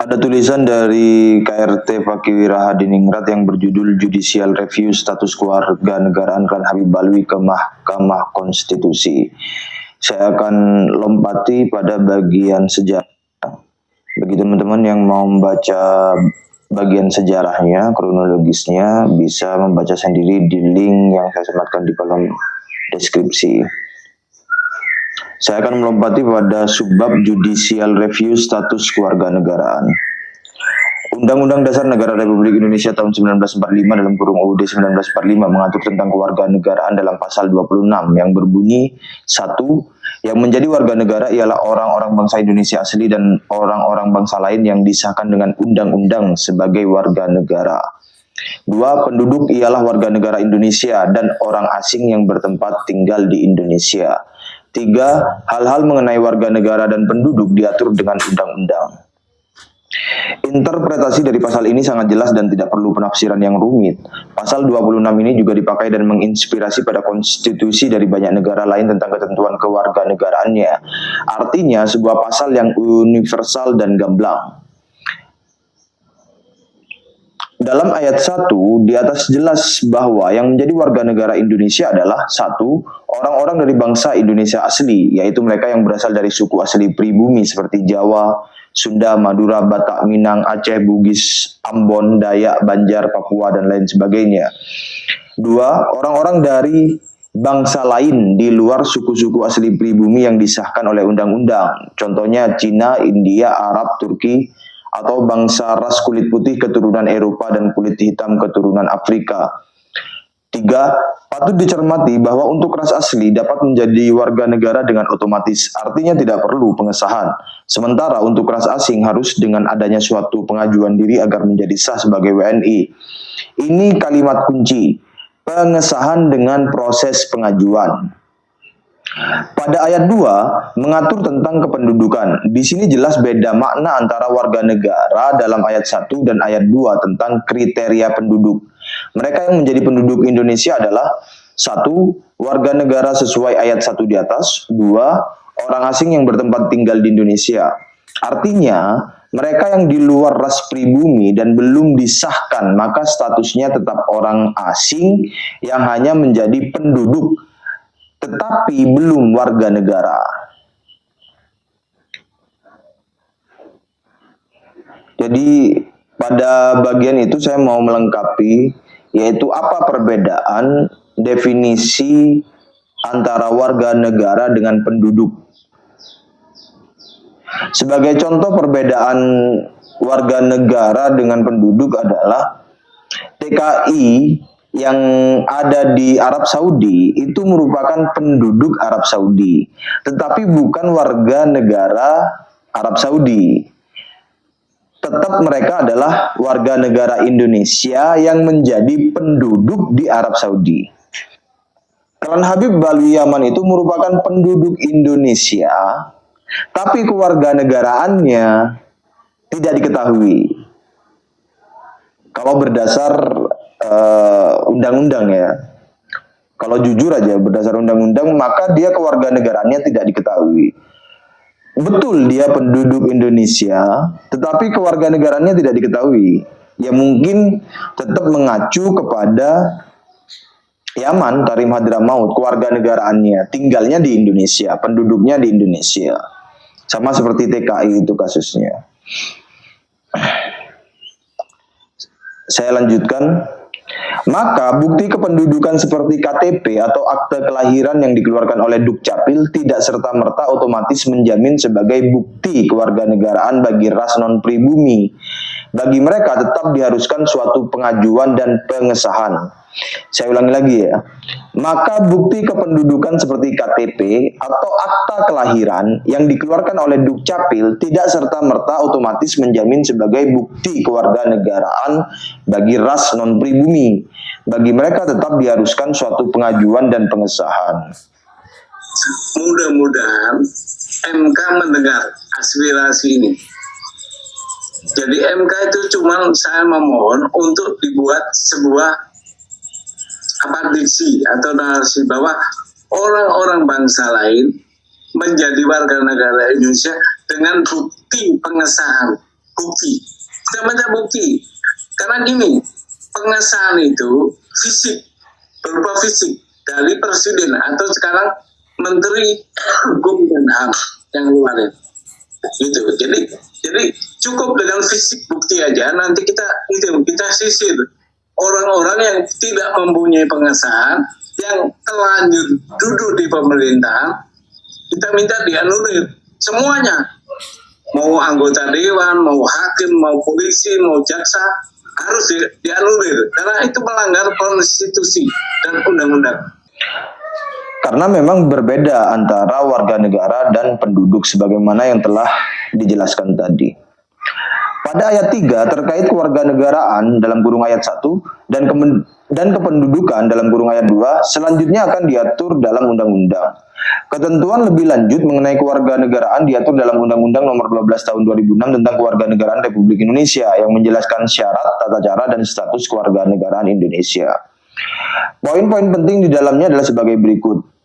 Ada tulisan dari KRT Fakiwira Hadiningrat yang berjudul Judicial Review Status Kewarganegaraan Klan Habib Alwi ke Mahkamah Konstitusi. Saya akan lompati pada bagian sejarah. Bagi teman-teman yang mau membaca bagian sejarahnya, kronologisnya, bisa membaca sendiri di link yang saya sematkan di kolom deskripsi. Saya akan melompati pada subbab Judicial Review Status Kewarganegaraan. Undang-Undang Dasar Negara Republik Indonesia tahun 1945 dalam kurung UUD 1945 mengatur tentang kewarganegaraan dalam pasal 26 yang berbunyi 1. Yang menjadi warga negara ialah orang-orang bangsa Indonesia asli dan orang-orang bangsa lain yang disahkan dengan undang-undang sebagai warga negara. 2. Penduduk ialah warga negara Indonesia dan orang asing yang bertempat tinggal di Indonesia. 3. Hal-hal mengenai warga negara dan penduduk diatur dengan undang-undang. Interpretasi dari pasal ini sangat jelas dan tidak perlu penafsiran yang rumit. Pasal 26 ini juga dipakai dan menginspirasi pada konstitusi dari banyak negara lain tentang ketentuan kewarganegaraannya. Artinya sebuah pasal yang universal dan gamblang. Dalam ayat 1, di atas jelas bahwa yang menjadi warga negara Indonesia adalah 1. Orang-orang dari bangsa Indonesia asli, yaitu mereka yang berasal dari suku asli pribumi seperti Jawa, Sunda, Madura, Batak, Minang, Aceh, Bugis, Ambon, Dayak, Banjar, Papua, dan lain sebagainya. 2. Orang-orang dari bangsa lain di luar suku-suku asli pribumi yang disahkan oleh undang-undang. Contohnya Cina, India, Arab, Turki, atau bangsa ras kulit putih keturunan Eropa dan kulit hitam keturunan Afrika. 3. Patut dicermati bahwa untuk ras asli dapat menjadi warga negara dengan otomatis, artinya tidak perlu pengesahan. Sementara untuk ras asing harus dengan adanya suatu pengajuan diri agar menjadi sah sebagai WNI. Ini kalimat kunci, pengesahan dengan proses pengajuan. Pada ayat 2 mengatur tentang kependudukan. Di sini jelas beda makna antara warga negara dalam ayat 1 dan ayat 2 tentang kriteria penduduk. Mereka yang menjadi penduduk Indonesia adalah 1. Warga negara sesuai ayat 1 di atas. 2. Orang asing yang bertempat tinggal di Indonesia. Artinya, mereka yang di luar ras pribumi dan belum disahkan, maka statusnya tetap orang asing yang hanya menjadi penduduk tetapi belum warga negara. Jadi pada bagian itu saya mau melengkapi, yaitu apa perbedaan definisi antara warga negara dengan penduduk. Sebagai contoh perbedaan warga negara dengan penduduk adalah TKI yang ada di Arab Saudi itu merupakan penduduk Arab Saudi, tetapi bukan warga negara Arab Saudi. Tetap mereka adalah warga negara Indonesia yang menjadi penduduk di Arab Saudi. Klan Habib Alwi Yaman itu merupakan penduduk Indonesia, tapi kewarganegaraannya tidak diketahui. Kalau berdasar undang-undang ya. Kalau jujur aja berdasar undang-undang, maka dia kewarganegaraannya tidak diketahui. Betul dia penduduk Indonesia, tetapi kewarganegaraannya tidak diketahui. Ya mungkin tetap mengacu kepada Yaman, Karim Hadramaut, kewarganegaraannya, tinggalnya di Indonesia, penduduknya di Indonesia. Sama seperti TKI itu kasusnya. Saya lanjutkan. Maka bukti kependudukan seperti KTP atau akte kelahiran yang dikeluarkan oleh Dukcapil tidak serta-merta otomatis menjamin sebagai bukti kewarganegaraan bagi ras non-pribumi. Bagi mereka tetap diharuskan suatu pengajuan dan pengesahan. Saya ulangi lagi ya. Maka bukti kependudukan seperti KTP atau akta kelahiran yang dikeluarkan oleh Dukcapil tidak serta-merta otomatis menjamin sebagai bukti kewarganegaraan bagi ras non-pribumi. Bagi mereka tetap diharuskan suatu pengajuan dan pengesahan. Mudah-mudahan MK mendengar aspirasi ini. Jadi MK itu cuma saya memohon untuk dibuat sebuah diksi atau narasi bahwa orang-orang bangsa lain menjadi warga negara Indonesia dengan bukti pengesahan bukti. Kita minta bukti. Karena gini, pengesahan itu fisik, berupa fisik dari presiden atau sekarang Menteri Hukum dan HAM yang kemarin. Gitu. Jadi cukup dengan fisik bukti aja. Nanti kita sisir orang-orang yang tidak mempunyai pengesahan, yang telanjur duduk di pemerintahan, kita minta dianulir semuanya. Mau anggota dewan, mau hakim, mau polisi, mau jaksa, harus dianulir. Karena itu melanggar konstitusi dan undang-undang. Karena memang berbeda antara warga negara dan penduduk sebagaimana yang telah dijelaskan tadi. Pada ayat 3 terkait kewarganegaraan dalam kurung ayat 1 dan kependudukan dalam kurung ayat 2 selanjutnya akan diatur dalam undang-undang. Ketentuan lebih lanjut mengenai kewarganegaraan diatur dalam Undang-Undang Nomor 12 Tahun 2006 tentang Kewarganegaraan Republik Indonesia yang menjelaskan syarat, tata cara, dan status kewarganegaraan Indonesia. Poin-poin penting di dalamnya adalah sebagai berikut.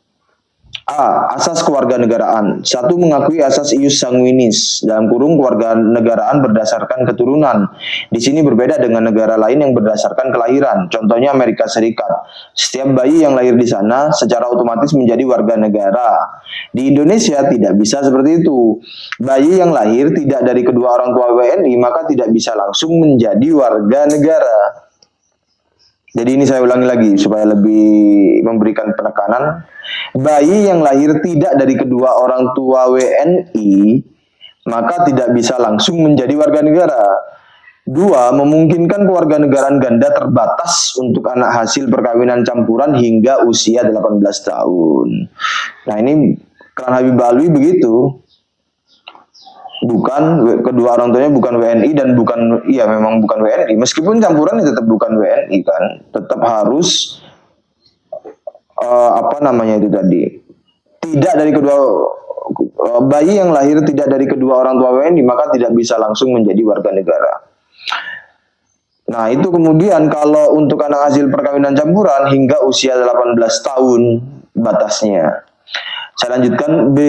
A. Asas kewarganegaraan. 1. Mengakui asas ius sanguinis dalam kurung kewarganegaraan berdasarkan keturunan. Di sini berbeda dengan negara lain yang berdasarkan kelahiran. Contohnya Amerika Serikat. Setiap bayi yang lahir di sana secara otomatis menjadi warga negara. Di Indonesia tidak bisa seperti itu. Bayi yang lahir tidak dari kedua orang tua WNI maka tidak bisa langsung menjadi warga negara. Jadi ini saya ulangi lagi supaya lebih memberikan penekanan. Bayi yang lahir tidak dari kedua orang tua WNI maka tidak bisa langsung menjadi warga negara. 2. Memungkinkan kewarganegaraan ganda terbatas untuk anak hasil perkawinan campuran hingga usia 18 tahun. Nah ini Klan Habib Alwi begitu. Bukan, kedua orang tuanya bukan WNI dan memang bukan WNI. Meskipun campuran tetap bukan WNI kan, tetap harus tidak dari kedua bayi yang lahir tidak dari kedua orang tua WNI maka tidak bisa langsung menjadi warga negara. Nah itu kemudian kalau untuk anak hasil perkawinan campuran hingga usia 18 tahun batasnya. Saya lanjutkan. B.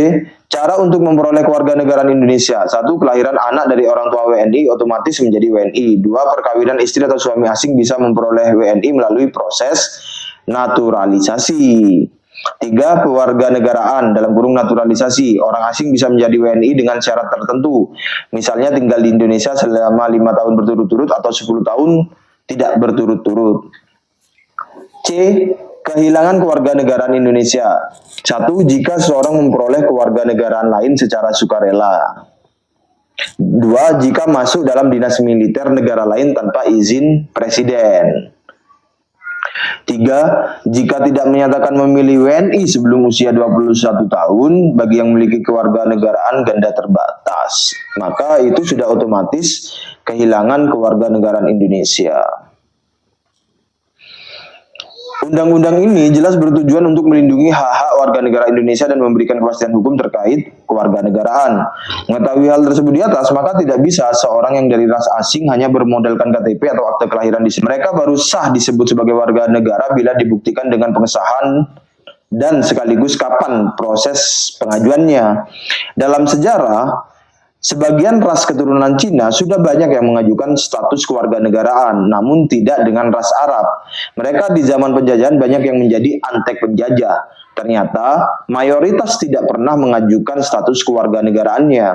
Cara untuk memperoleh kewarganegaraan Indonesia. 1. Kelahiran anak dari orang tua WNI otomatis menjadi WNI. 2. Perkawinan istri atau suami asing bisa memperoleh WNI melalui proses naturalisasi. 3. Kewarganegaraan dalam kurung naturalisasi. Orang asing bisa menjadi WNI dengan syarat tertentu. Misalnya tinggal di Indonesia selama 5 tahun berturut-turut atau 10 tahun tidak berturut-turut. C. Kehilangan kewarganegaraan Indonesia. 1. Jika seseorang memperoleh kewarganegaraan lain secara sukarela. 2. Jika masuk dalam dinas militer negara lain tanpa izin presiden. 3. Jika tidak menyatakan memilih WNI sebelum usia 21 tahun bagi yang memiliki kewarganegaraan ganda terbatas, maka itu sudah otomatis kehilangan kewarganegaraan Indonesia. Undang-undang ini jelas bertujuan untuk melindungi hak-hak warga negara Indonesia dan memberikan kepastian hukum terkait kewarganegaraan. Mengetahui hal tersebut di atas, maka tidak bisa seorang yang dari ras asing hanya bermodalkan KTP atau akte kelahiran di sini. Mereka baru sah disebut sebagai warga negara bila dibuktikan dengan pengesahan dan sekaligus kapan proses pengajuannya. Dalam sejarah, sebagian ras keturunan Cina sudah banyak yang mengajukan status kewarganegaraan, namun tidak dengan ras Arab. Mereka di zaman penjajahan banyak yang menjadi antek penjajah. Ternyata mayoritas tidak pernah mengajukan status kewarganegaraannya.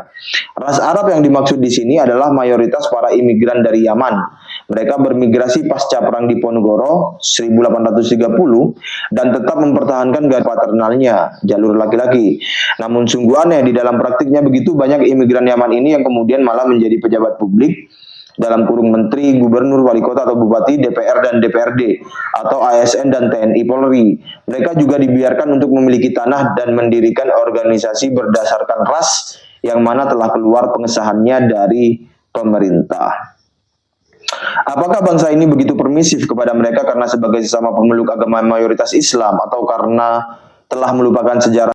Ras Arab yang dimaksud di sini adalah mayoritas para imigran dari Yaman. Mereka bermigrasi pasca Perang Diponegoro 1830 dan tetap mempertahankan garis paternalnya, jalur laki-laki. Namun sungguh aneh di dalam praktiknya begitu banyak imigran Yaman ini yang kemudian malah menjadi pejabat publik dalam kurung menteri, gubernur, wali kota atau bupati, DPR dan DPRD atau ASN dan TNI Polri. Mereka juga dibiarkan untuk memiliki tanah dan mendirikan organisasi berdasarkan ras yang mana telah keluar pengesahannya dari pemerintah. Apakah bangsa ini begitu permisif kepada mereka karena sebagai sesama pemeluk agama mayoritas Islam atau karena telah melupakan sejarah